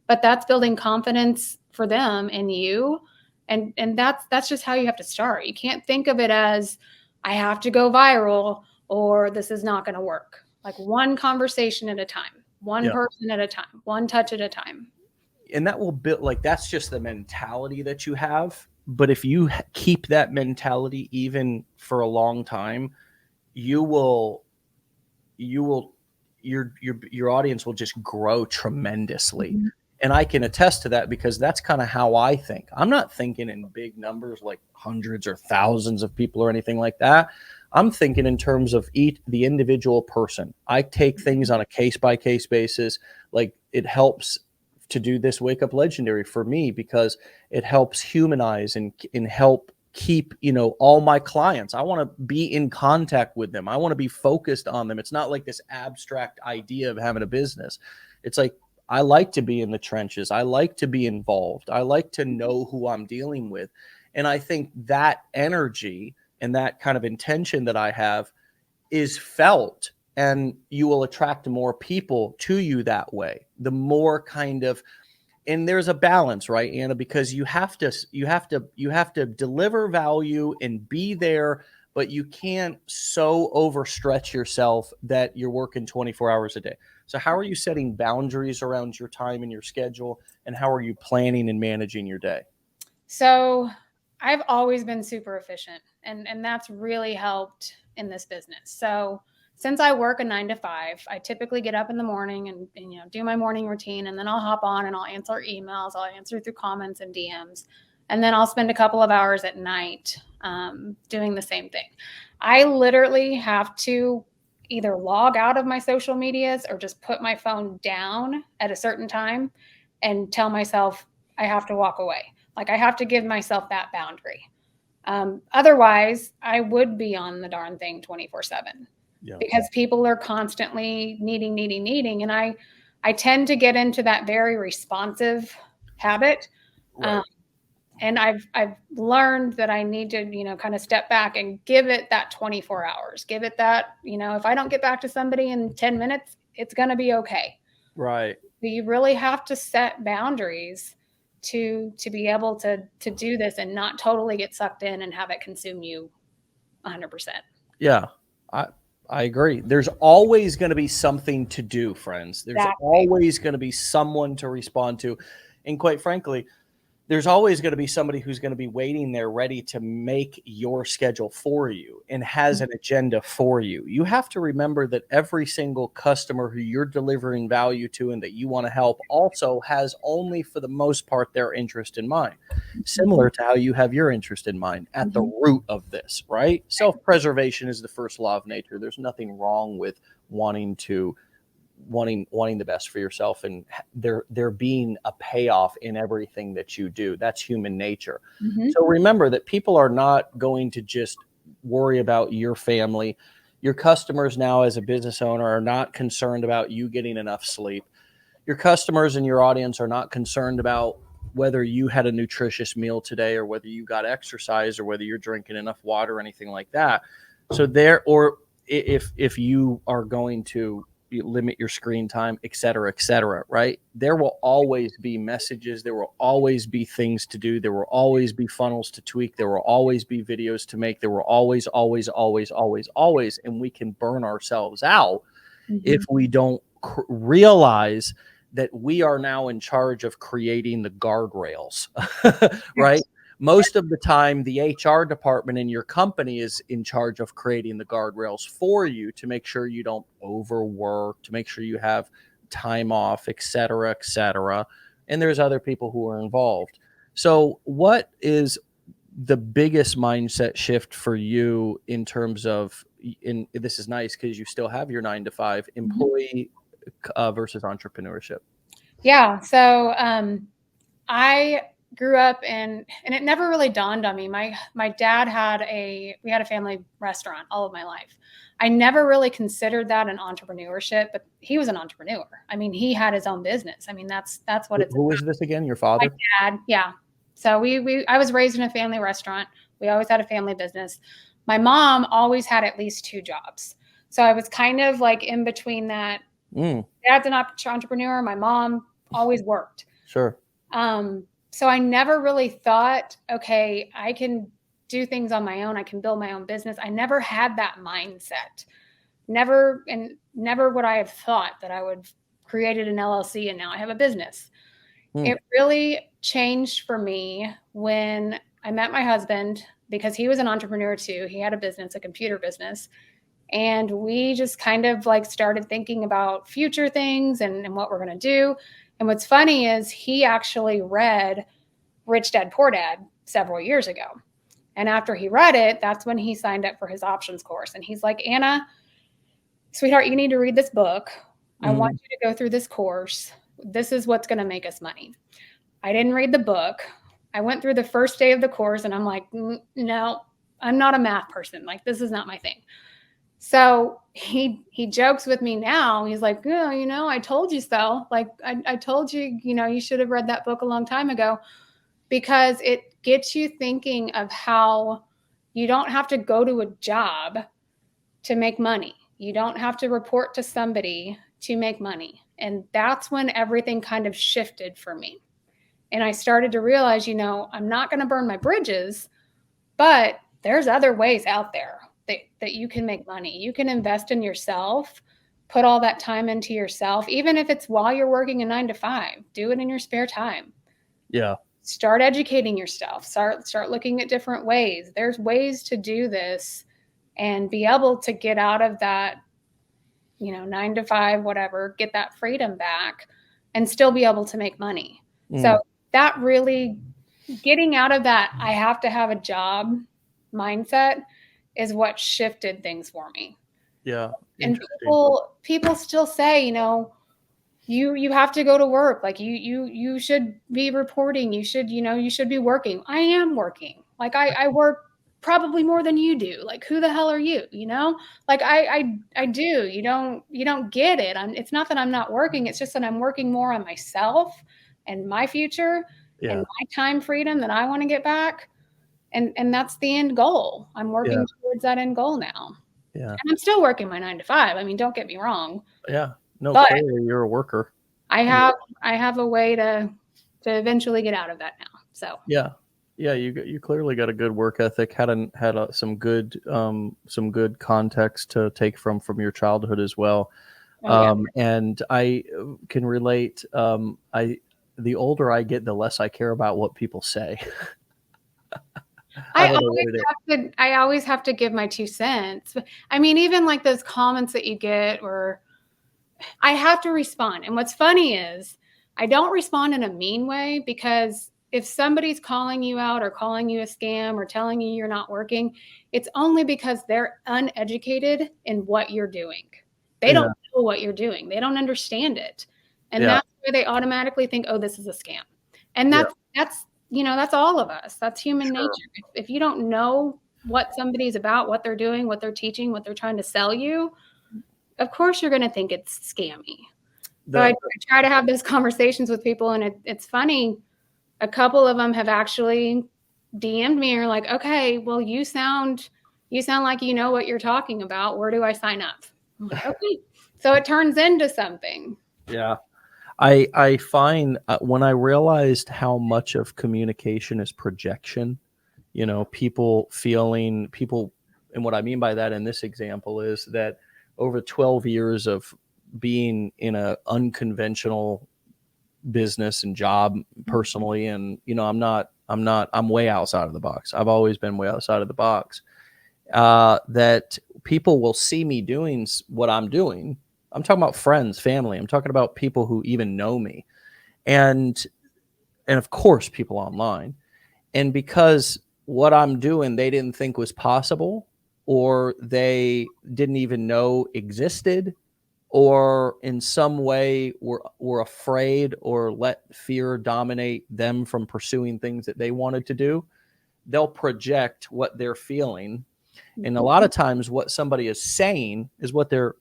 but that's building confidence for them in you. And that's just how you have to start. You can't think of it as, I have to go viral or this is not going to work. Like one conversation at a time, one person at a time, one touch at a time. And that will build, like, that's just the mentality that you have. But if you keep that mentality even for a long time, your audience will just grow tremendously. Mm-hmm. And I can attest to that because that's kind of how I think. I'm not thinking in big numbers like hundreds or thousands of people or anything like that. I'm thinking in terms of the individual person. I take things on a case-by-case basis. Like, it helps to do this Wake Up Legendary for me because it helps humanize and help keep, all my clients. I want to be in contact with them. I want to be focused on them. It's not like this abstract idea of having a business. It's like, I like to be in the trenches. I like to be involved. I like to know who I'm dealing with. And I think that energy and that kind of intention that I have is felt, and you will attract more people to you that way. The more and there's a balance, right, Anna? Because you have to deliver value and be there, but you can't so overstretch yourself that you're working 24 hours a day. So how are you setting boundaries around your time and your schedule, and how are you planning and managing your day? So I've always been super efficient, and that's really helped in this business. So since I work a 9 to 5, I typically get up in the morning and do my morning routine, and then I'll hop on and I'll answer emails. I'll answer through comments and DMs, and then I'll spend a couple of hours at night doing the same thing. I literally have to either log out of my social medias or just put my phone down at a certain time and tell myself I have to walk away. Like I have to give myself that boundary. Otherwise, I would be on the darn thing 24/7 because people are constantly needing. And I tend to get into that very responsive habit. Right. And I've learned that I need to, kind of step back and give it that 24 hours. Give it that, if I don't get back to somebody in 10 minutes, it's going to be okay. Right. But you really have to set boundaries to be able to do this and not totally get sucked in and have it consume you 100%. Yeah. I agree. There's always going to be something to do, friends. There's always going to be someone to respond to. And quite frankly, there's always going to be somebody who's going to be waiting there ready to make your schedule for you and has an agenda for you. You have to remember that every single customer who you're delivering value to and that you want to help also has only for the most part their interest in mind, similar to how you have your interest in mind at the root of this, right? Self-preservation is the first law of nature. There's nothing wrong with wanting the best for yourself and there being a payoff in everything that you do. That's human nature. So remember that people are not going to just worry about your family. Your customers now as a business owner are not concerned about you getting enough sleep. Your customers and your audience are not concerned about whether you had a nutritious meal today or whether you got exercise or whether you're drinking enough water or anything like that. So or if you are going to limit your screen time, et cetera, right? There will always be messages. There will always be things to do. There will always be funnels to tweak. There will always be videos to make. There will always. And we can burn ourselves out if we don't realize that we are now in charge of creating the guardrails, right? Most of the time, the HR department in your company is in charge of creating the guardrails for you to make sure you don't overwork, to make sure you have time off, et cetera, and there's other people who are involved. So what is the biggest mindset shift for you in terms of, this is nice because you still have your 9-to-5 employee versus entrepreneurship? Yeah. So I grew up and it never really dawned on me. My dad we had a family restaurant all of my life. I never really considered that an entrepreneurship, but he was an entrepreneur. I mean, he had his own business. I mean, that's what it's. Who is this again? Your father? My dad. Yeah. So I was raised in a family restaurant. We always had a family business. My mom always had at least 2 jobs. So I was kind of like in between that. Dad's an entrepreneur. My mom always worked. Sure. So I never really thought, okay, I can do things on my own. I can build my own business. I never had that mindset. Never would I have thought that I would created an LLC and now I have a business. It really changed for me when I met my husband because he was an entrepreneur too. He had a business, a computer business. And we just kind of like started thinking about future things and what we're going to do. And what's funny is he actually read Rich Dad, Poor Dad several years ago. And after he read it, that's when he signed up for his options course. And he's like, Anna, sweetheart, you need to read this book. I want you to go through this course. This is what's going to make us money. I didn't read the book. I went through the first day of the course and I'm like, no, I'm not a math person. Like, this is not my thing. So he jokes with me now. He's like, oh, I told you so. Like, I told you, you should have read that book a long time ago, because it gets you thinking of how you don't have to go to a job to make money. You don't have to report to somebody to make money. And that's when everything kind of shifted for me. And I started to realize, I'm not going to burn my bridges, but there's other ways out there that you can make money. You can invest in yourself, put all that time into yourself, even if it's while you're working a 9-to-5, do it in your spare time. Yeah. Start educating yourself, start looking at different ways. There's ways to do this and be able to get out of that, 9-to-5, whatever, get that freedom back and still be able to make money. So that really, getting out of that, I have to have a job mindset is what shifted things for me. Yeah. And people still say, you have to go to work. Like you should be reporting. You should, you should be working. I am working. Like I work probably more than you do. Like who the hell are you? Like I do. You don't get it. It's not that I'm not working. It's just that I'm working more on myself and my future and Yeah. my time freedom that I want to get back. And that's the end goal. I'm Yeah. working towards that end goal now. Yeah. And I'm still working my 9 to 5. I mean, don't get me wrong, Yeah. No, but clearly you're a worker. I have I have a way to eventually get out of that now. So Yeah. Yeah, you clearly got a good work ethic. Some good context to take from your childhood as well. oh yeah. And I can relate. I The older I get, the less I care about what people say. I I don't know always what it is. I always have to give my 2 cents. I mean, even like those comments that you get, or I have to respond. And what's funny is I don't respond in a mean way, because if somebody's calling you out or calling you a scam or telling you you're not working, it's only because they're uneducated in what you're doing. They Yeah. don't know what you're doing. They don't understand it. And Yeah. that's where they automatically think, oh, this is a scam. And Yeah. that's all of us. That's human nature. Sure. If you don't know what somebody's about, what they're doing, what they're teaching, what they're trying to sell you, of course you're going to think it's scammy. So I The try to have those conversations with people, and it's funny. A couple of them have actually DM'd me, or like, okay, well, you sound like you know what you're talking about. Where do I sign up? I'm like, okay. So it turns into something. Yeah. I find when I realized how much of communication is projection, people, and what I mean by that in this example is that over 12 years of being in a unconventional business and job personally, and I'm way outside of the box. I've always been way outside of the box. That people will see me doing what I'm doing. I'm talking about friends, family. I'm talking about people who even know me, and of course people online. And because what I'm doing they didn't think was possible, or they didn't even know existed, or in some way were afraid or let fear dominate them from pursuing things that they wanted to do, they'll project what they're feeling. And a lot of times what somebody is saying is what they're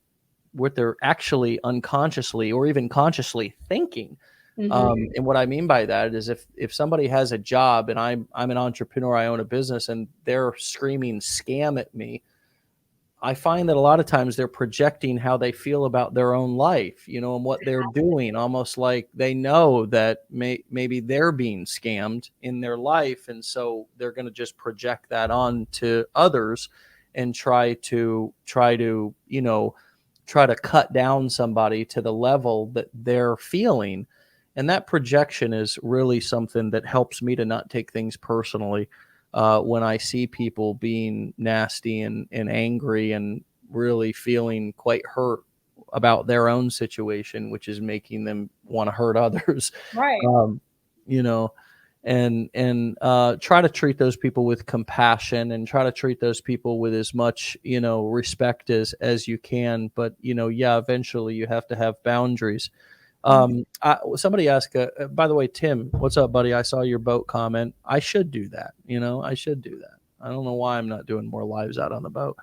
actually unconsciously or even consciously thinking. And what I mean by that is if somebody has a job and I'm an entrepreneur, I own a business, and they're screaming scam at me, I find that a lot of times they're projecting how they feel about their own life, and what they're doing, almost like they know that maybe they're being scammed in their life. And so they're going to just project that on to others and try to cut down somebody to the level that they're feeling. And that projection is really something that helps me to not take things personally. When I see people being nasty and angry and really feeling quite hurt about their own situation, which is making them want to hurt others, Right. um, you know, and try to treat those people with compassion, and try to treat those people with as much, respect as you can. But, yeah, eventually you have to have boundaries. Somebody asked, by the way, Tim, what's up, buddy? I saw your boat comment. I should do that. I should do that. I don't know why I'm not doing more lives out on the boat.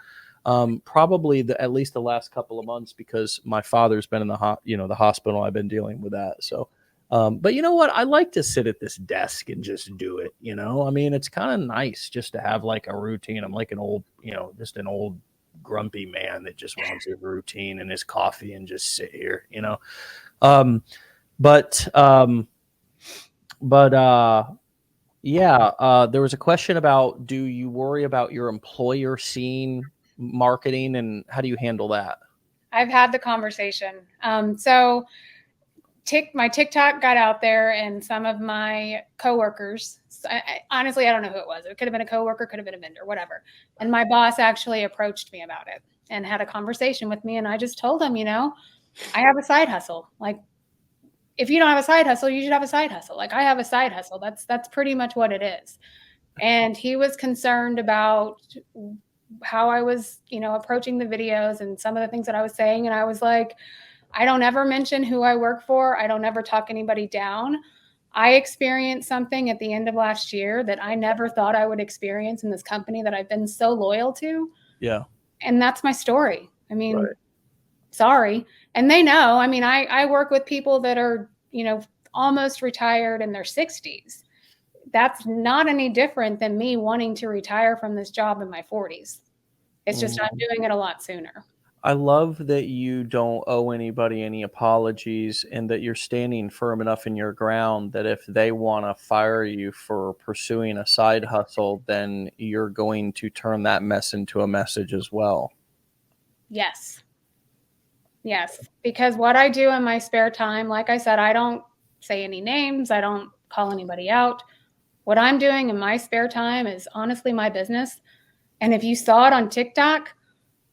Probably at least the last couple of months, because my father's been in the hospital. I've been dealing with that. So, but you know what? I like to sit at this desk and just do it. I mean, it's kind of nice just to have like a routine. I'm like just an old grumpy man that just wants his routine and his coffee and just sit here. Um, but yeah, there was a question about, do you worry about your employer seeing marketing, and how do you handle that? I've had the conversation. So my TikTok got out there, and some of my coworkers, honestly, I don't know who it was. It could have been a coworker, could have been a vendor, whatever. And my boss actually approached me about it and had a conversation with me. And I just told him, I have a side hustle. Like, if you don't have a side hustle, you should have a side hustle. Like, I have a side hustle. That's pretty much what it is. And he was concerned about how I was, approaching the videos and some of the things that I was saying. And I was like, I don't ever mention who I work for. I don't ever talk anybody down. I experienced something at the end of last year that I never thought I would experience in this company that I've been so loyal to. Yeah. And that's my story. I mean, Right. sorry. And they know. I mean, I work with people that are, almost retired in their 60s. That's not any different than me wanting to retire from this job in my 40s. It's just I'm doing it a lot sooner. I love that you don't owe anybody any apologies and that you're standing firm enough in your ground that if they want to fire you for pursuing a side hustle, then you're going to turn that mess into a message as well. Yes. Yes. Because what I do in my spare time, like I said, I don't say any names, I don't call anybody out. What I'm doing in my spare time is honestly my business. And if you saw it on TikTok,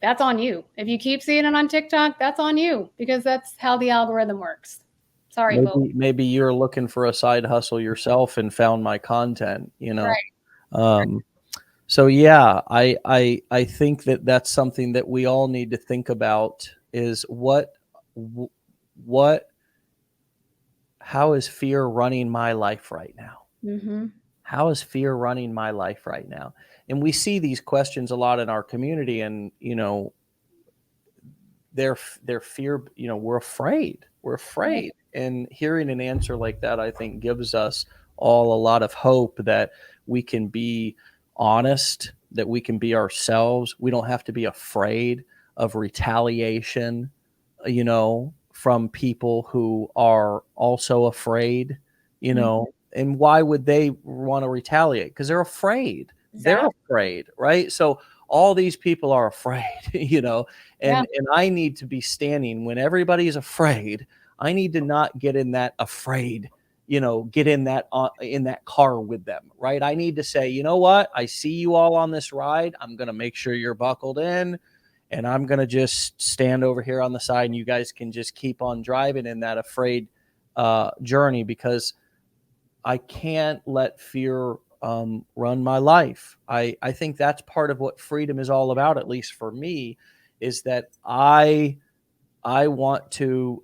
that's on you. If you keep seeing it on TikTok, that's on you because that's how the algorithm works. Sorry, folks. Maybe you're looking for a side hustle yourself and found my content, Right. Um, so yeah, I think that that's something that we all need to think about is what how is fear running my life right now? Mm-hmm. How is fear running my life right now? And we see these questions a lot in our community, and their fear, we're afraid, and hearing an answer like that, I think, gives us all a lot of hope that we can be honest, that we can be ourselves. We don't have to be afraid of retaliation, from people who are also afraid, and why would they want to retaliate? Because they're afraid. They're Exactly. afraid, right? So all these people are afraid, Yeah. and I need to be standing when everybody is afraid. I need to not get in that afraid, get in that car with them, right? I need to say, you know what? I see you all on this ride. I'm going to make sure you're buckled in, and I'm going to just stand over here on the side, and you guys can just keep on driving in that afraid journey, because I can't let fear run my life. I think that's part of what freedom is all about, at least for me, is that I want to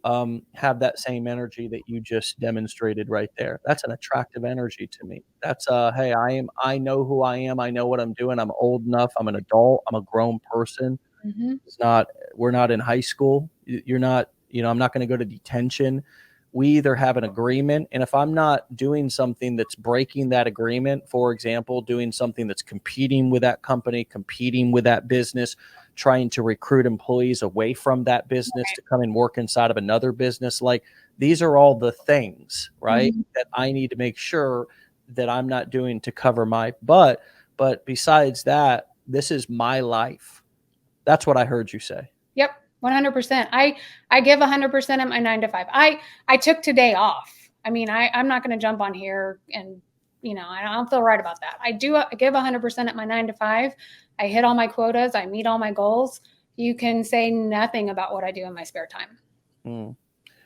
have that same energy that you just demonstrated right there. That's an attractive energy to me. That's hey, I know who I am. I know what I'm doing. I'm old enough. I'm an adult. I'm a grown person. Mm-hmm. It's not, we're not in high school. You're not, I'm not going to go to detention. We either have an agreement, and if I'm not doing something that's breaking that agreement, for example, doing something that's competing with that company, competing with that business, trying to recruit employees away from that business to come and work inside of another business, like, these are all the things, right, Mm-hmm. that I need to make sure that I'm not doing to cover my butt. But besides that, this is my life. That's what I heard you say. Yep. 100%. I give 100% at my 9 to 5. I took today off. I mean, I'm not going to jump on here and, I don't feel right about that. I give 100% at my 9 to 5. I hit all my quotas. I meet all my goals. You can say nothing about what I do in my spare time. Mm.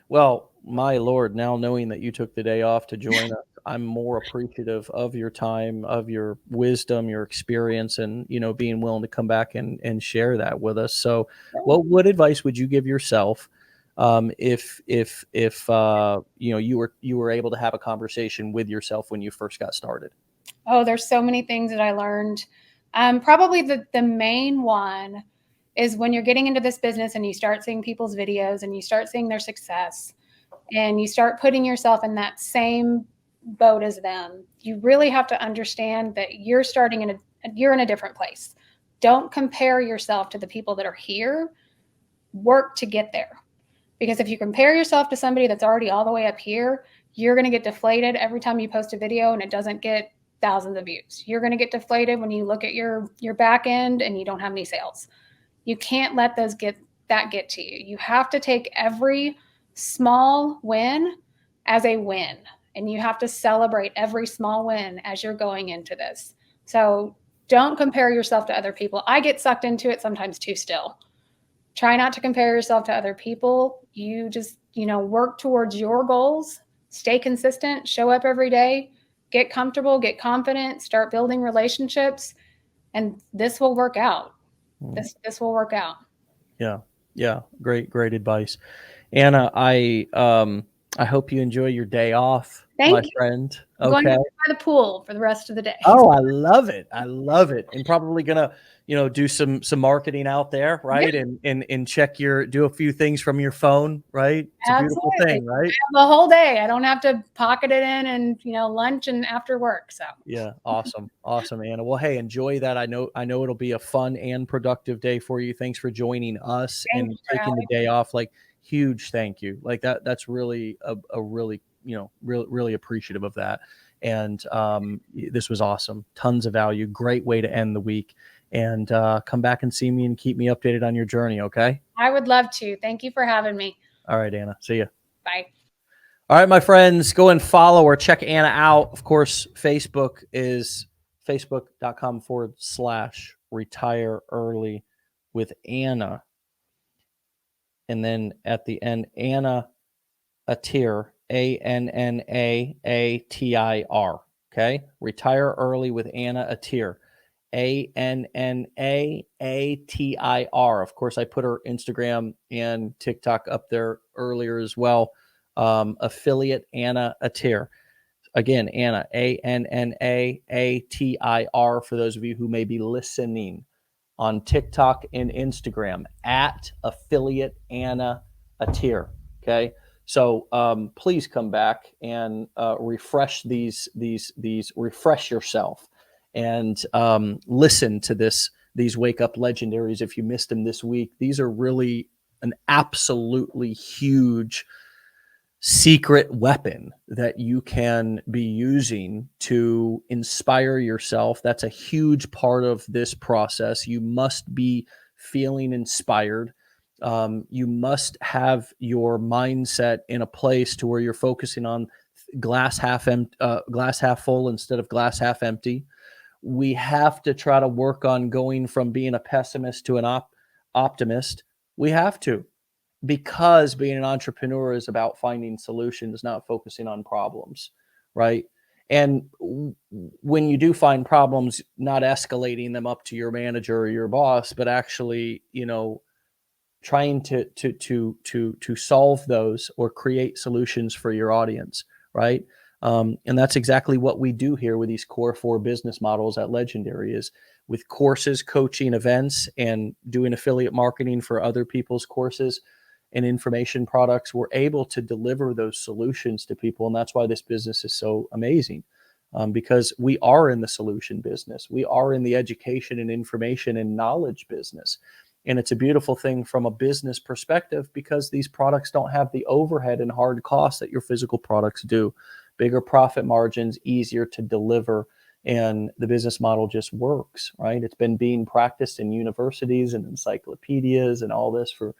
Well, my Lord, now knowing that you took the day off to join us, I'm more appreciative of your time, of your wisdom, your experience, and being willing to come back and share that with us. So, what advice would you give yourself, if you were able to have a conversation with yourself when you first got started? Oh, there's so many things that I learned. Probably the main one is when you're getting into this business and you start seeing people's videos and you start seeing their success and you start putting yourself in that same boat as them. You really have to understand that you're in a different place. Don't compare yourself to the people that are here. Work to get there. Because if you compare yourself to somebody that's already all the way up here, you're going to get deflated every time you post a video and it doesn't get thousands of views. You're going to get deflated when you look at your back end and you don't have any sales. You can't let those get to you. You have to take every small win as a win, and you have to celebrate every small win as you're going into this. So don't compare yourself to other people. I get sucked into it sometimes too still. Try not to compare yourself to other people. You just, work towards your goals, stay consistent, show up every day, get comfortable, get confident, start building relationships, and this will work out. Mm. This will work out. Yeah, yeah, great advice. Anna, I hope you enjoy your day off, my Thank you. friend. I'm going to Okay. be by the pool for the rest of the day. Oh, I love it. I love it. And probably gonna, do some marketing out there, Yeah, right? And do a few things from your phone, right? It's a beautiful absolutely. thing, right? The whole day. I don't have to pocket it in and, lunch and after work. So Yeah, awesome. Awesome, Anna. Well, hey, enjoy that. I know it'll be a fun and productive day for you. Thanks for joining us thank and you for taking the having day off. Like, huge thank you. Like that's really a really, really appreciative of that. And this was awesome. Tons of value. Great way to end the week. And come back and see me and keep me updated on your journey, okay? me. I would love to. Thank you for having me. All right, Anna. See ya. Bye. All right, my friends, go and follow or check Anna out. Of course, Facebook is facebook.com/retire early with Anna. And then at the end, Anna Atir, ANNAATIR. Okay. Retire early with Anna Atir. ANNAATIR. Of course, I put her Instagram and TikTok up there earlier as well. Affiliate Anna Atir. Again, Anna, ANNAATIR, for those of you who may be listening on TikTok and Instagram, at affiliate Anna Atir. Okay. So please come back and refresh refresh yourself and listen to these Wake Up Legendaries. If you missed them this week, these are really an absolutely huge secret weapon that you can be using to inspire yourself. That's a huge part of this process. You must be feeling inspired. You must have your mindset in a place to where you're focusing on glass half full instead of glass half empty. We have to try to work on going from being a pessimist to an optimist. We have to, because being an entrepreneur is about finding solutions, not focusing on problems, right? And when you do find problems, not escalating them up to your manager or your boss, but actually, trying to solve those or create solutions for your audience, right? And that's exactly what we do here with these core 4 business models at Legendary, is with courses, coaching, events, and doing affiliate marketing for other people's courses and information products. We're able to deliver those solutions to people. And that's why this business is so amazing, because we are in the solution business. We are in the education and information and knowledge business. And it's a beautiful thing from a business perspective, because these products don't have the overhead and hard costs that your physical products do. Bigger profit margins, easier to deliver, and the business model just works, right? It's been being practiced in universities and encyclopedias and all this for,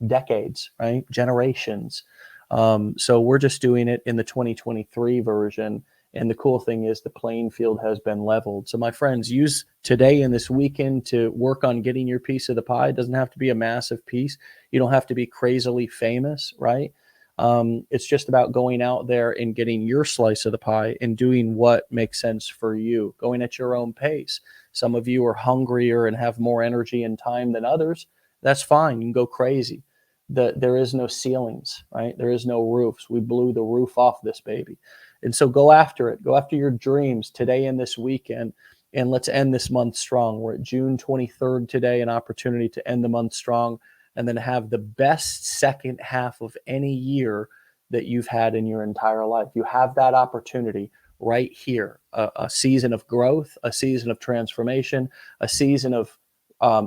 decades, right? Generations. So we're just doing it in the 2023 version. And the cool thing is the playing field has been leveled. So my friends, use today and this weekend to work on getting your piece of the pie. It doesn't have to be a massive piece. You don't have to be crazily famous, right? It's just about going out there and getting your slice of the pie and doing what makes sense for you, going at your own pace. Some of you are hungrier and have more energy and time than others. That's fine. You can go crazy. There is no ceilings, right? There is no roofs. We blew the roof off this baby. And so go after it. Go after your dreams today and this weekend. And let's end this month strong. We're at June 23rd today, an opportunity to end the month strong and then have the best second half of any year that you've had in your entire life. You have that opportunity right here, a season of growth, a season of transformation, a season of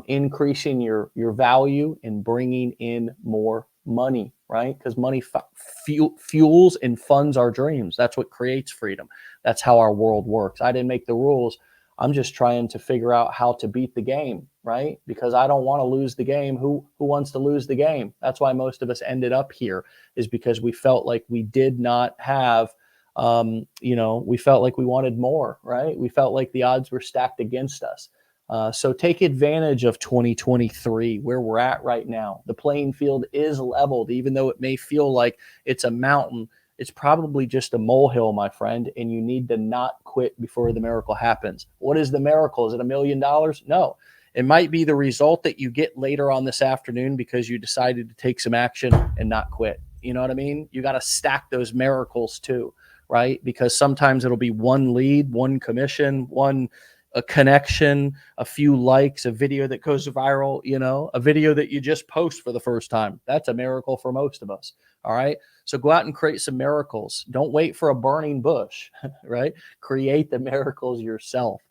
increasing your value and bringing in more money, right? Because money fuels and funds our dreams. That's what creates freedom. That's how our world works. I didn't make the rules. I'm just trying to figure out how to beat the game, right? Because I don't want to lose the game. Who wants to lose the game? That's why most of us ended up here, is because we felt like we did not have, we felt like we wanted more, right? We felt like the odds were stacked against us. So take advantage of 2023, where we're at right now. The playing field is leveled, even though it may feel like it's a mountain. It's probably just a molehill, my friend, and you need to not quit before the miracle happens. What is the miracle? Is it $1 million? No. It might be the result that you get later on this afternoon because you decided to take some action and not quit. You know what I mean? You got to stack those miracles too, right? Because sometimes it'll be one lead, one commission, a connection, a few likes, a video that goes viral, a video that you just post for the first time. That's a miracle for most of us. All right. So go out and create some miracles. Don't wait for a burning bush, right? Create the miracles yourself.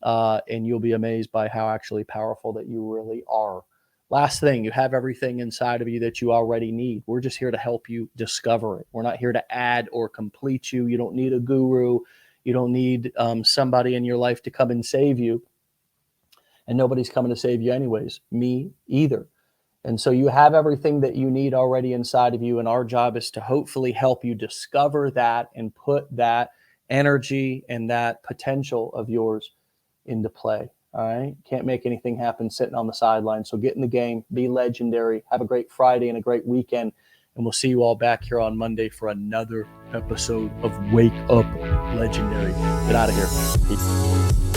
And you'll be amazed by how actually powerful that you really are. Last thing, you have everything inside of you that you already need. We're just here to help you discover it. We're not here to add or complete you. You don't need a guru. You don't need somebody in your life to come and save you. And nobody's coming to save you anyways. Me either. And so you have everything that you need already inside of you. And our job is to hopefully help you discover that and put that energy and that potential of yours into play. All right. Can't make anything happen sitting on the sideline. So get in the game, be legendary, have a great Friday and a great weekend. And we'll see you all back here on Monday for another episode of Wake Up Legendary. Get out of here. Peace.